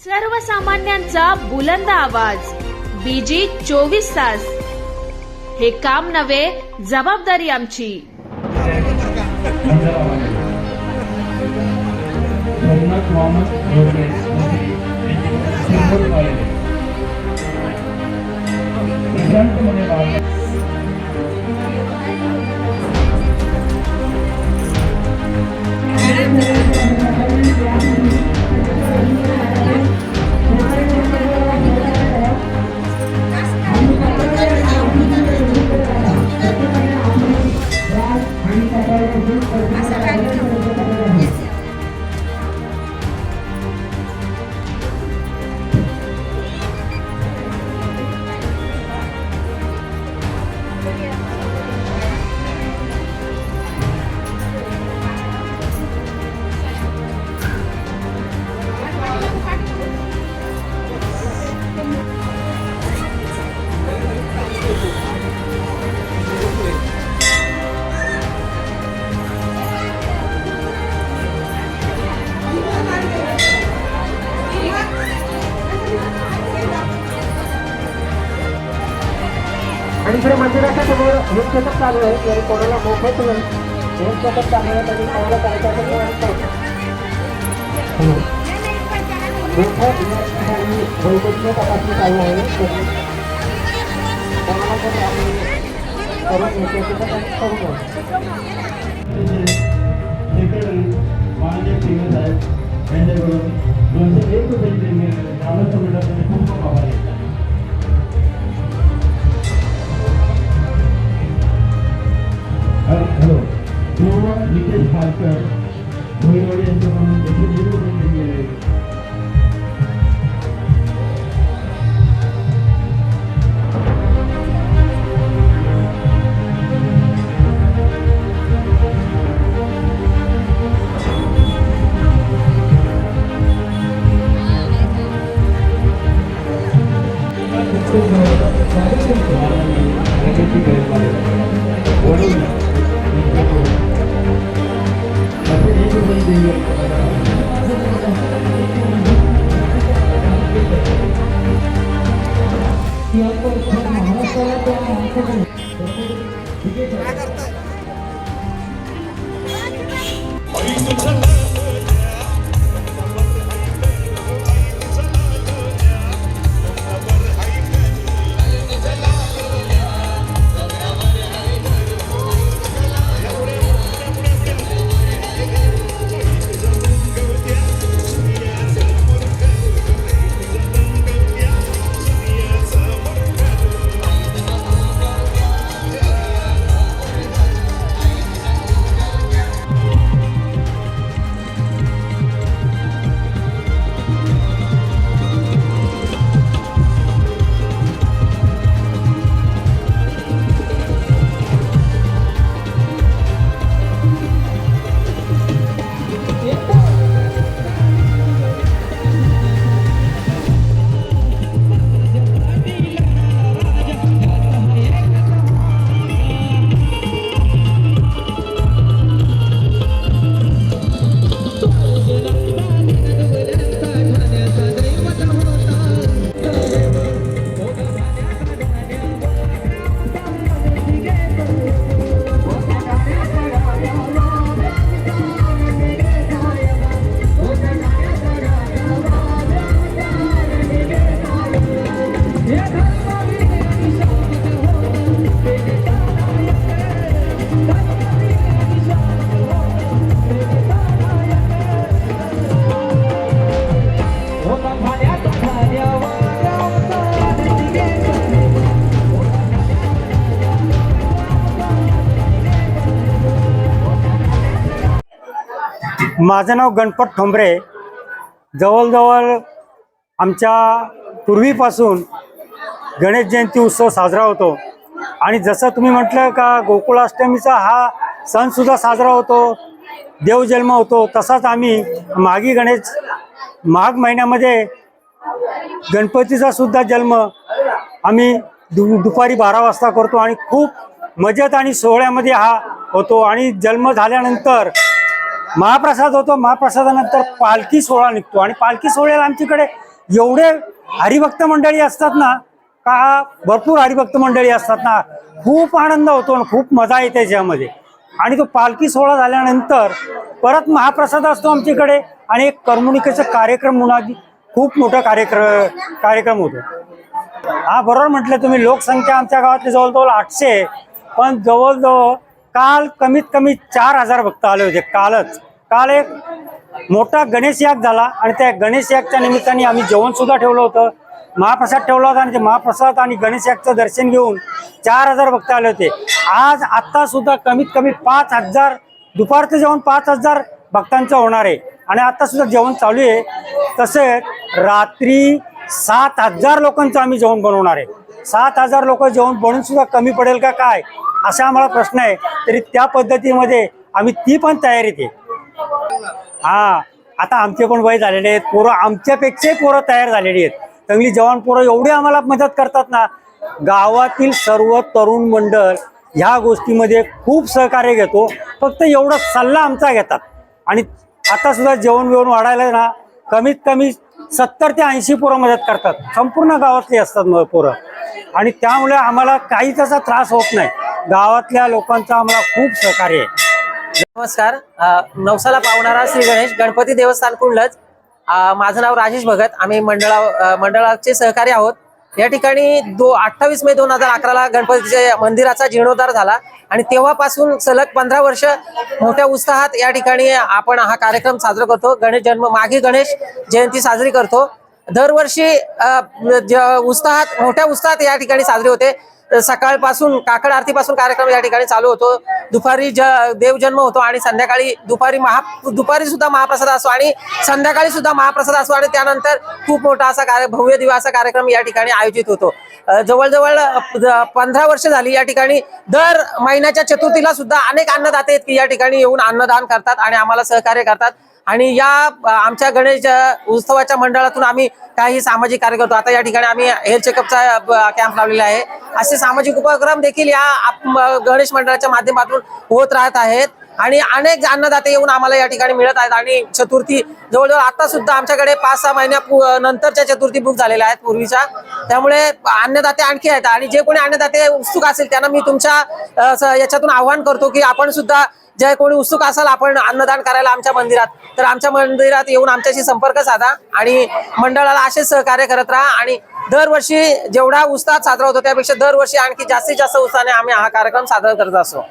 सर्वसामान्यांचा बुलंद आवाज बीजी 24 तास. हे काम नव्हे, जबाबदारी आमची. आणि इकडे मंदिराच्या समोर हेल्थ चेकअप चालू आहे. आणि कोणाला मोफत हेल्थ चेकअप करण्यासाठी कोणाला कार्यक्रम वैद्यकीय तपासणी चालू आहे. कोणाला करून हॅलो नितेश पालकर भोईरवाडी यांच्याकडून गेले. माझं नाव गणपत ठोंबरे. जवळजवळ आमच्या पूर्वीपासून गणेश जयंती उत्सव साजरा होतो. आणि जसं तुम्ही म्हटलं का गोकुळाष्टमीचा हा सणसुद्धा साजरा होतो, देवजन्म होतो, तसाच आम्ही माघ महिन्यामध्ये गणपतीचा सुद्धा जन्म आम्ही दुपारी 12 वाजता करतो. आणि खूप मजेत आणि सोहळ्यामध्ये हा होतो. आणि जन्म झाल्यानंतर महाप्रसाद होतो. महाप्रसादानंतर पालखी सोहळा निघतो. आणि पालखी सोहळ्याला आमच्याकडे एवढे हरिभक्त मंडळी असतात ना, का भरपूर हरिभक्त मंडळी असतात ना, खूप आनंद होतो आणि खूप मजा येते त्याच्यामध्ये. आणि तो पालखी सोहळा झाल्यानंतर परत महाप्रसाद असतो आमच्याकडे आणि एक करमणुकीचा कार्यक्रम म्हणून खूप मोठा कार्यक्रम होतो. हा बरोबर म्हटलं तुम्ही, लोकसंख्या आमच्या गावातली जवळजवळ 800 आहे, पण जवळजवळ काल कमीत कमी 4000 भक्त आले होते. काल एक मोठा गणेश याग झाला आणि त्या गणेश यागच्या निमित्ताने आम्ही जेवण सुद्धा ठेवलं होतं, महाप्रसाद ठेवला होता आणि ते महाप्रसाद आणि गणेश यागचं दर्शन घेऊन 4000 भक्त आले होते. आज आत्ता सुद्धा कमीत कमी 5000 दुपारचं जेवण 5000 भक्तांचं होणार आहे आणि आता सुद्धा जेवण चालू आहे. तसेच रात्री 7000 लोकांचं आम्ही जेवण बनवणार आहे. 7000 लोक जेवण बनवून सुद्धा कमी पडेल का काय असा आम्हाला प्रश्न आहे. तरी त्या पद्धतीमध्ये आम्ही ती पण तयारीत आहे. हा, आता आमचे पण वय झालेले आहेत, पोरं आमच्यापेक्षाही पोरं तयार झालेली आहेत. चांगली जवान पोरं एवढी आम्हाला मदत करतात ना. गावातील सर्व तरुण मंडळ ह्या गोष्टीमध्ये खूप सहकार्य घेतो. फक्त एवढा सल्ला आमचा घेतात. आणि आता सुद्धा जेवण बिवण वाढायला ना कमीत कमी 70 ते 80 पोरं मदत करतात. संपूर्ण गावातली असतात पोरं आणि त्यामुळे आम्हाला काही त्याचा त्रास होत नाही. गावातल्या लोकांचं आम्हाला खूप सहकार्य आहे. नमस्कार. नवसाला पावणारा श्री गणेश गणपती देवस्थान कुंडलच. माझं नाव राजेश भगत. आम्ही मंडळाचे सहकारी आहोत. या ठिकाणी 28 मे 2011ला गणपतीच्या मंदिराचा जीर्णोद्धार झाला आणि तेव्हापासून सलग 15 वर्ष मोठ्या उत्साहात या ठिकाणी आपण हा कार्यक्रम साजरा करतो. गणेश जन्म मागे गणेश जयंती साजरी करतो. दरवर्षी मोठ्या उत्साहात या ठिकाणी साजरे होते. सकाळपासून काकड आरतीपासून कार्यक्रम या ठिकाणी चालू होतो. दुपारी देवजन्म होतो आणि संध्याकाळी दुपारी सुद्धा महाप्रसाद असतो आणि संध्याकाळी सुद्धा महाप्रसाद असतो आणि त्यानंतर खूप मोठा असा भव्य दिव्य असा कार्यक्रम या ठिकाणी आयोजित होतो. जवळजवळ 15 वर्ष झाली या ठिकाणी. दर महिन्याच्या चतुर्थीला सुद्धा अनेक अन्नदाते की या ठिकाणी येऊन अन्नदान करतात आणि आम्हाला सहकार्य करतात. आणि या आमच्या गणेश उत्सवाच्या मंडळातून आम्ही काही सामाजिक कार्य करतो. आता या ठिकाणी आम्ही हेल्थ चेकअपचा कॅम्प लावलेला आहे. असे सामाजिक उपक्रम देखील या गणेश मंडळाच्या माध्यमातून होत राहत आहेत आणि अनेक अन्नदाते येऊन आम्हाला या ठिकाणी मिळत आहेत. आणि चतुर्थी जवळजवळ आता सुद्धा आमच्याकडे 5-6 महिन्या नंतरच्या चतुर्थी बुक झालेल्या आहेत पूर्वीच्या. त्यामुळे अन्नदाते आणखी आहेत आणि जे कोणी अन्नदाते उत्सुक असेल त्यांना मी तुमच्या याच्यातून आवाहन करतो की आपण सुद्धा जे कोणी उत्सुक असाल आपण अन्नदान करायला आमच्या मंदिरात, तर आमच्या मंदिरात येऊन आमच्याशी संपर्क साधा आणि मंडळाला असेच सहकार्य करत राहा. आणि दरवर्षी जेवढा उत्साहात साजरा होतो त्यापेक्षा दरवर्षी आणखी जास्तीत जास्त उत्साहाने आम्ही हा कार्यक्रम साजरा करत असतो.